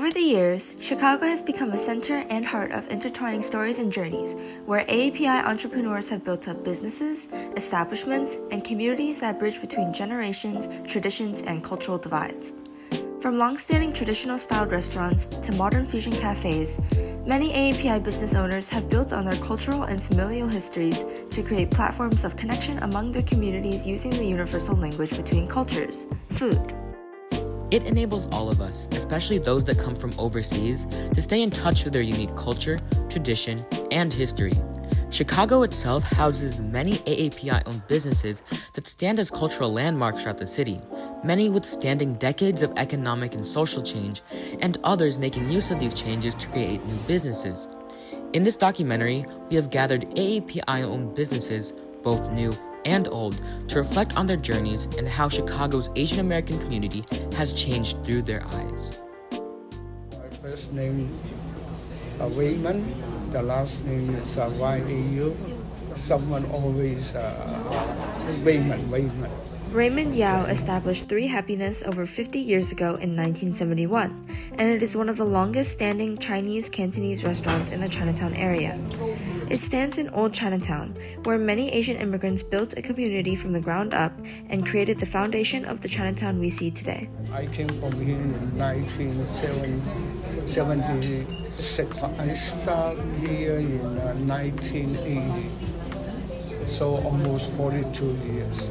Over the years, Chicago has become a center and heart of intertwining stories and journeys, where AAPI entrepreneurs have built up businesses, establishments, and communities that bridge between generations, traditions, and cultural divides. From long-standing traditional-styled restaurants to modern fusion cafes, many AAPI business owners have built on their cultural and familial histories to create platforms of connection among their communities using the universal language between cultures, food. It enables all of us, especially those that come from overseas, to stay in touch with their unique culture, tradition, and history. Chicago itself houses many AAPI-owned businesses that stand as cultural landmarks throughout the city, many withstanding decades of economic and social change, and others making use of these changes to create new businesses. In this documentary, we have gathered AAPI-owned businesses, both new and old, to reflect on their journeys and how Chicago's Asian American community has changed through their eyes. My first name is Raymond. The last name is Y-A-U. Someone always Raymond. Raymond Yao established Three Happiness over 50 years ago in 1971, and it is one of the longest-standing Chinese Cantonese restaurants in the Chinatown area. It stands in Old Chinatown, where many Asian immigrants built a community from the ground up and created the foundation of the Chinatown we see today. I came from here in 1976. I started here in 1980, so almost 42 years.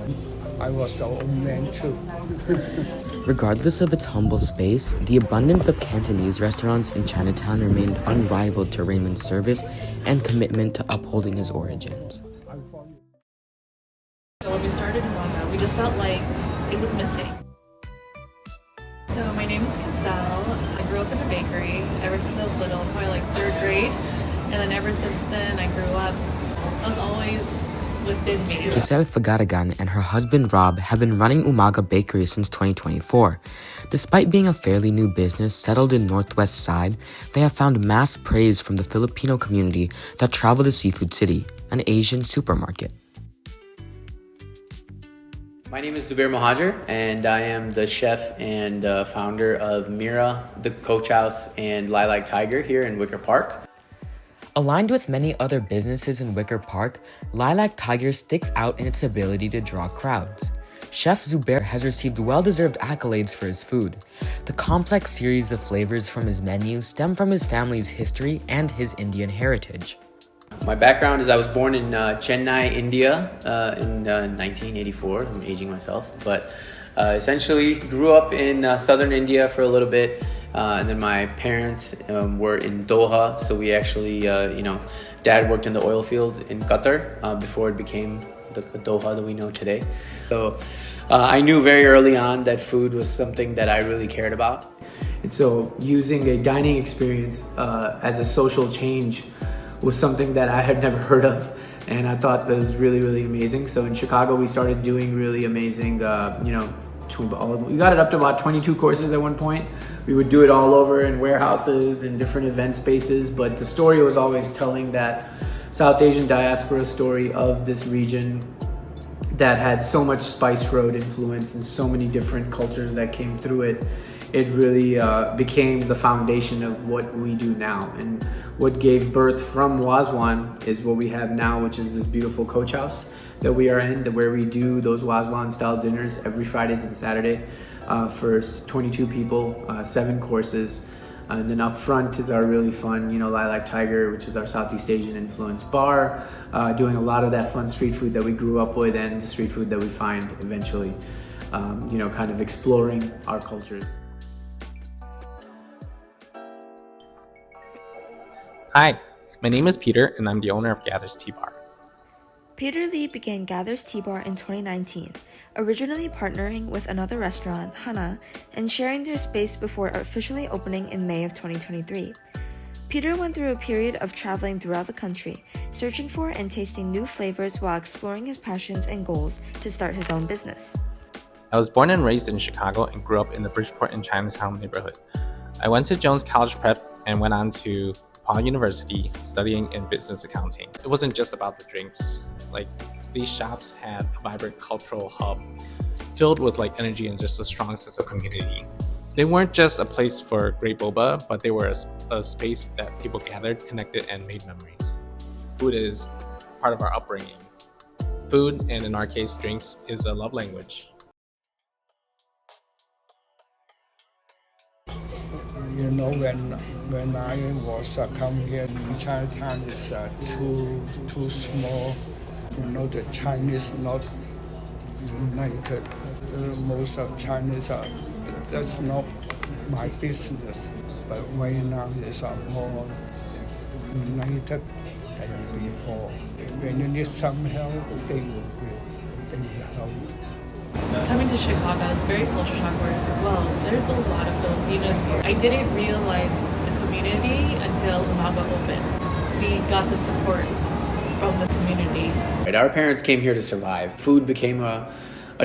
I was the old man too. Regardless of its humble space, the abundance of Cantonese restaurants in Chinatown remained unrivaled to Raymond's service and commitment to upholding his origins. When we started in Wanda, we just felt like it was missing. So my name is Cassell. I grew up in a bakery ever since I was little, probably like third grade. And then ever since then, I grew up, I was always within me. Giselle Fagaragan and her husband Rob have been running Umaga Bakery since 2024. Despite being a fairly new business settled in Northwest Side, they have found mass praise from the Filipino community that travel to Seafood City, an Asian supermarket. My name is Zubair Mohajer, and I am the chef and founder of Mira, the Coach House, and Lilac Tiger here in Wicker Park. Aligned with many other businesses in Wicker Park, Lilac Tiger sticks out in its ability to draw crowds. Chef Zubair has received well-deserved accolades for his food. The complex series of flavors from his menu stem from his family's history and his Indian heritage. My background is I was born in Chennai, India in 1984. I'm aging myself, but essentially grew up in southern India for a little bit. And then my parents were in Doha, so we actually, Dad worked in the oil fields in Qatar before it became the Doha that we know today. So I knew very early on that food was something that I really cared about. And so using a dining experience as a social change was something that I had never heard of, and I thought that was really, really amazing. So in Chicago, we started doing really amazing, we got it up to about 22 courses at one point. We would do it all over in warehouses and different event spaces, but the story was always telling that South Asian diaspora story of this region that had so much Spice Road influence and so many different cultures that came through it. It really became the foundation of what we do now. And what gave birth from Wazwan is what we have now, which is this beautiful coach house that we are in, where we do those Wazwan style dinners every Fridays and Saturday for 22 people, 7 courses. And then up front is our really fun, Lilac Tiger, which is our Southeast Asian influenced bar, doing a lot of that fun street food that we grew up with and the street food that we find eventually, kind of exploring our cultures. Hi, my name is Peter, and I'm the owner of Gather's Tea Bar. Peter Lee began Gather's Tea Bar in 2019, originally partnering with another restaurant, Hana, and sharing their space before officially opening in May of 2023. Peter went through a period of traveling throughout the country, searching for and tasting new flavors while exploring his passions and goals to start his own business. I was born and raised in Chicago and grew up in the Bridgeport and Chinatown neighborhood. I went to Jones College Prep and went on to DePaul University studying in business accounting. It wasn't just about the drinks. These shops had a vibrant cultural hub filled with energy and just a strong sense of community. They weren't just a place for great boba, but they were a space that people gathered, connected, and made memories. Food is part of our upbringing. Food, and in our case, drinks, is a love language. You know, when I was come here, Chinatown is too small. You know, the Chinese not united. Most of Chinese are, that's not my business. But right now is more united than before. When you need some help, they will help. Coming to Chicago is very culture shock where it's like, well, there's a lot of Filipinos here. I didn't realize the community until Umaga opened. We got the support from the community. Right, our parents came here to survive. Food became a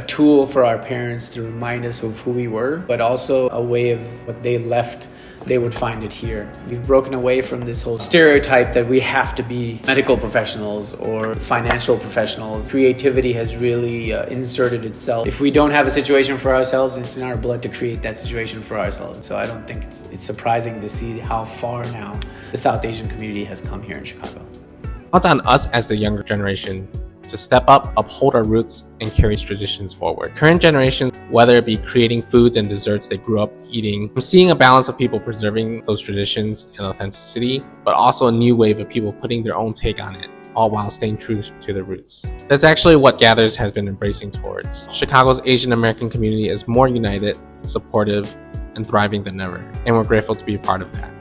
tool for our parents to remind us of who we were, but also a way of what they left. They would find it here. We've broken away from this whole stereotype that we have to be medical professionals or financial professionals. Creativity has really inserted itself. If we don't have a situation for ourselves, it's in our blood to create that situation for ourselves. So I don't think it's surprising to see how far now the South Asian community has come here in Chicago. It's on us as the younger generation to step up, uphold our roots, and carry traditions forward. Current generations, whether it be creating foods and desserts they grew up eating, I'm seeing a balance of people preserving those traditions and authenticity, but also a new wave of people putting their own take on it, all while staying true to their roots. That's actually what Gathers has been embracing towards. Chicago's Asian American community is more united, supportive, and thriving than ever, and we're grateful to be a part of that.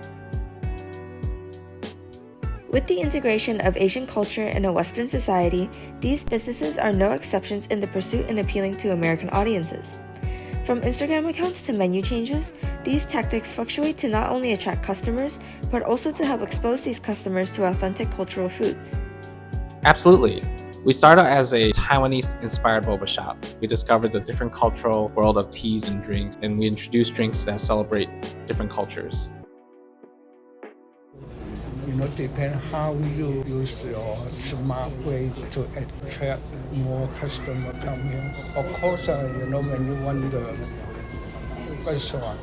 With the integration of Asian culture in a Western society, these businesses are no exceptions in the pursuit in appealing to American audiences. From Instagram accounts to menu changes, these tactics fluctuate to not only attract customers, but also to help expose these customers to authentic cultural foods. Absolutely. We started as a Taiwanese-inspired boba shop. We discovered the different cultural world of teas and drinks, and we introduced drinks that celebrate different cultures. You know, depend how you use your smart way to attract more customers come here. Of course, you know, when you want the restaurant,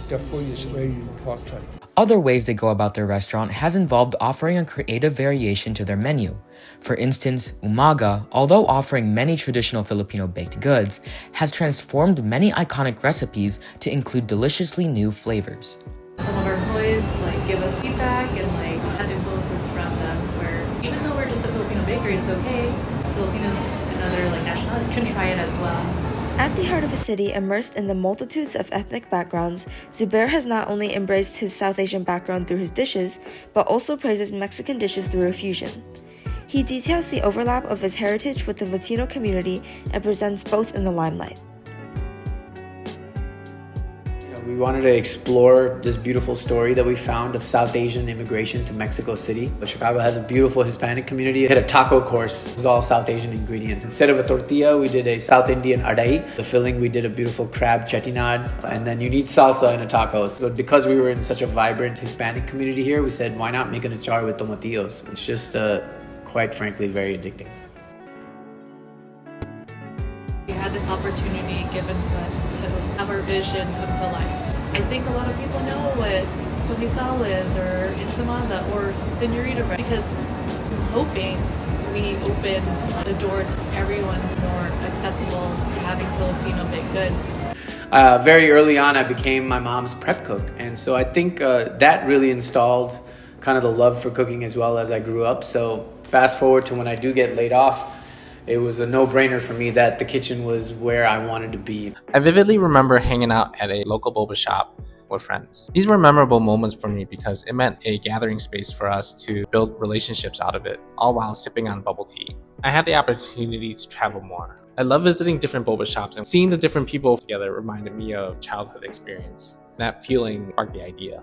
the food is very important. Other ways they go about their restaurant has involved offering a creative variation to their menu. For instance, Umaga, although offering many traditional Filipino baked goods, has transformed many iconic recipes to include deliciously new flavors. Some of our employees give us feedback and that influences from them where even though we're just a Filipino bakery, it's okay. Filipinos and other nationalities can try it as well. At the heart of a city immersed in the multitudes of ethnic backgrounds, Zubair has not only embraced his South Asian background through his dishes, but also praises Mexican dishes through a fusion. He details the overlap of his heritage with the Latino community and presents both in the limelight. We wanted to explore this beautiful story that we found of South Asian immigration to Mexico City. Chicago has a beautiful Hispanic community. We had a taco course. It was all South Asian ingredients. Instead of a tortilla, we did a South Indian aray. The filling, we did a beautiful crab chettinad. And then you need salsa in a taco. So because we were in such a vibrant Hispanic community here, we said, why not make an achar with tomatillos? It's just, quite frankly, very addicting. We had this opportunity given to us to have our vision come to life. I think a lot of people know what comisal is or ensamada or señorita bread because I'm hoping we open the door to everyone's more accessible to having Filipino baked goods. Very early on, I became my mom's prep cook. And so I think that really installed kind of the love for cooking as well as I grew up. So fast forward to when I do get laid off, it was a no-brainer for me that the kitchen was where I wanted to be. I vividly remember hanging out at a local boba shop with friends. These were memorable moments for me because it meant a gathering space for us to build relationships out of it, all while sipping on bubble tea. I had the opportunity to travel more. I love visiting different boba shops, and seeing the different people together reminded me of childhood experience. That feeling sparked the idea.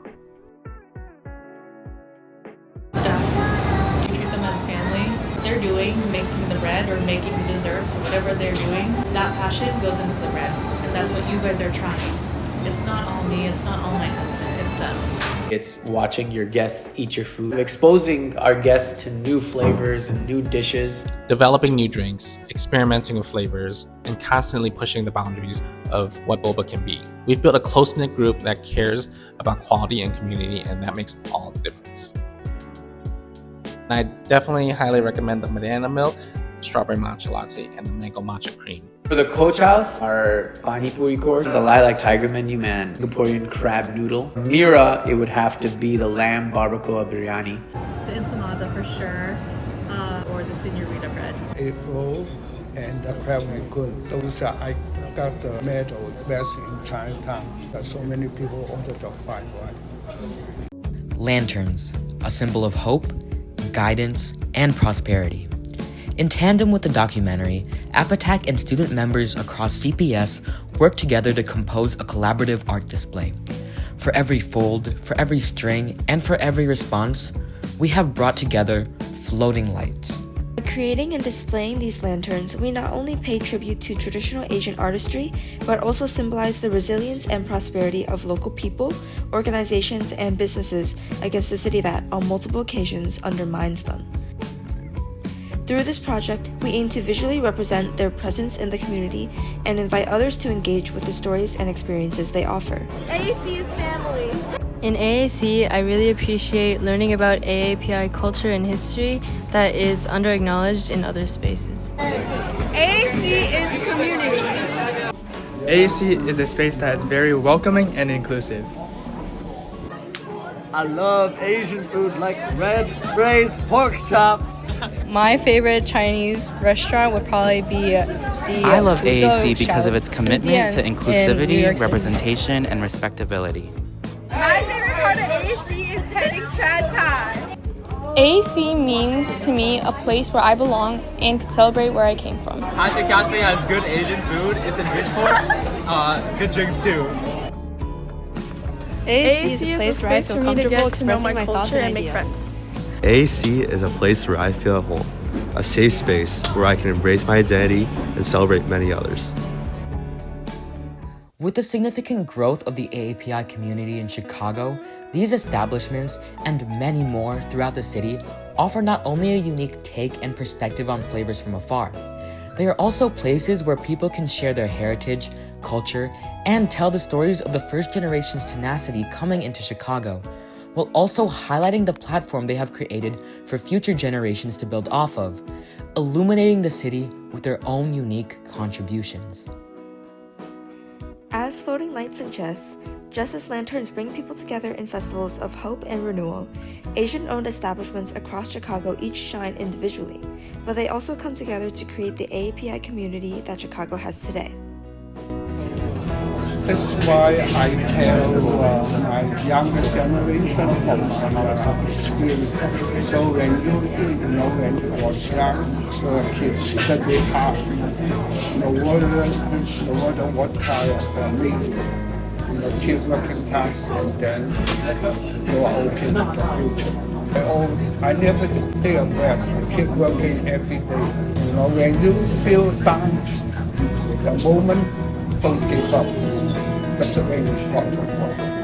Staff, you treat them as family. They're doing, making the bread or making the desserts, whatever they're doing, that passion goes into the bread. And that's what you guys are trying. It's not all me, it's not all my husband, it's them. It's watching your guests eat your food, exposing our guests to new flavors and new dishes. Developing new drinks, experimenting with flavors, and constantly pushing the boundaries of what boba can be. We've built a close-knit group that cares about quality and community, and that makes all the difference. I definitely highly recommend the banana milk, strawberry matcha latte, and the mango matcha cream. For the Coach House, our Pani Puri course, the Lilac Tiger menu, man, Singaporean crab noodle. Mira, it would have to be the lamb barbacoa biryani. The ensalada for sure, or the señorita bread. April and the crab rangoon. Those are, I got the medal best in Chinatown. So many people ordered the fried one. Lanterns, a symbol of hope, guidance, and prosperity. In tandem with the documentary, APITAC and student members across CPS work together to compose a collaborative art display. For every fold, for every string, and for every response, we have brought together floating lights. By creating and displaying these lanterns, we not only pay tribute to traditional Asian artistry, but also symbolize the resilience and prosperity of local people, organizations, and businesses against a city that, on multiple occasions, undermines them. Through this project, we aim to visually represent their presence in the community and invite others to engage with the stories and experiences they offer. AAC is family. In AAC, I really appreciate learning about AAPI culture and history that is under-acknowledged in other spaces. AAC is community. AAC is a space that is very welcoming and inclusive. I love Asian food like red braised pork chops. My favorite Chinese restaurant would probably be I love AAC because of its commitment to inclusivity, representation, and respectability. My favorite part of AAC is heading Chinatown. AAC means to me a place where I belong and can celebrate where I came from. Thai Cafe has good Asian food. It's in Bridgeport. Good drinks too. AAC is a place where I feel comfortable expressing my thoughts and make friends. AAC is a place where I feel at home, a safe space where I can embrace my identity and celebrate many others. With the significant growth of the AAPI community in Chicago, these establishments and many more throughout the city offer not only a unique take and perspective on flavors from afar, they are also places where people can share their heritage, culture, and tell the stories of the first generation's tenacity coming into Chicago, while also highlighting the platform they have created for future generations to build off of, illuminating the city with their own unique contributions. As Floating Light suggests, just as lanterns bring people together in festivals of hope and renewal, Asian-owned establishments across Chicago each shine individually, but they also come together to create the AAPI community that Chicago has today. That's why I tell my younger generation from my experience. So when when you was young, so kids study hard. No matter what kind of means. Keep working hard and then go out in the future. I never take a rest. I keep working every day. When you feel down, the moment, don't give up. That's a very important point.